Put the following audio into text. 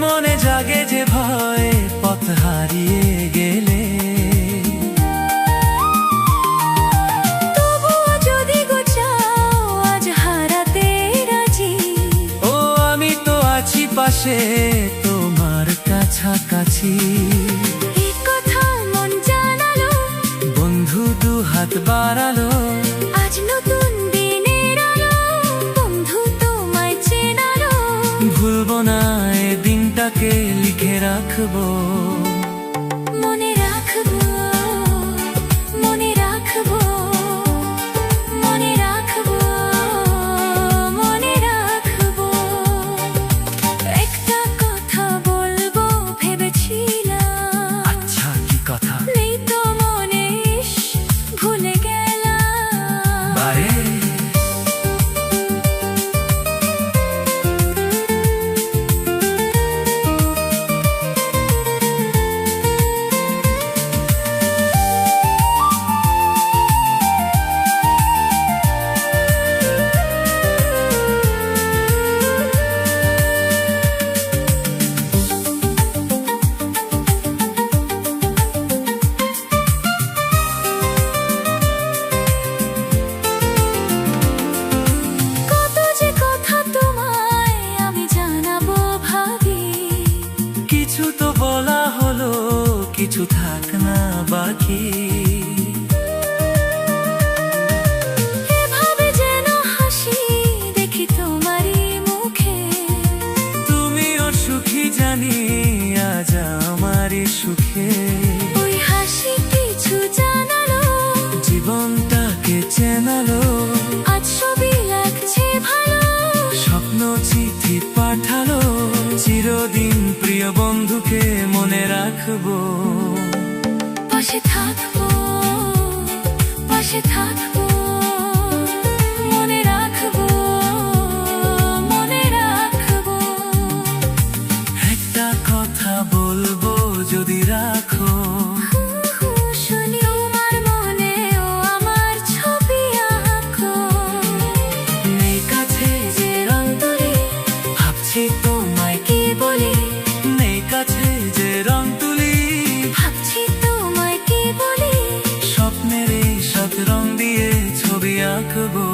মনে জাগে যে ভয় পথ হারিয়ে গেলে, তবুও যদি গো চাও আজ হারাতে রাজি। ও আমি তো আছি পাশে তোমার কাছাকাছি। এই কথা মন জানালো, বন্ধু দু হাত বাড়ালো, আজ নতুন দিনের আলো, বন্ধু তোমায় চেনালো। ভুলবো না এ দিনটাকে, লিখে রাখবো, মনে রাখবো, মনে রাখবো, মনে রাখবো, মনে রাখবো। একটা কথা বলবো ভেবেছিলাম, আচ্ছা কি কথা? নেই তো মনে, ইস, ভুলে গেলাম। বারে কত যে কথা তোমায় আমি জানাবো ভাবি। কিছু তো বলা হলো, কিছু থাক না বাকি। এভাবে যেন হাসি দেখি তোমারই মুখে, তুমিও সুখী জানি আজ আমারই সুখে। ওই হাসি কিছু জানালো, জীবনটাকে চেনালো, আজ ছবি লাগছে ভালো। স্বপ্ন চিঠি পাঠালো, চিরদিন প্রিয় বন্ধুকে মনে রাখবো, পাশে থাকবো, পাশে থাকবো, মনে রাখবো, মনে রাখবো। একটা কথা বলবো যদি রাখো, শুনি তোমার মনে ও আমার ছবি আঁকো। নেই কাছে যে রং তুলি ভাবছি তোমায় কি বলি, নেই কাছে যে রং তুলি ভাবছি তোমায় কি বলি। স্বপ্নের এই সাত রং দিয়ে ছবি আঁকবো।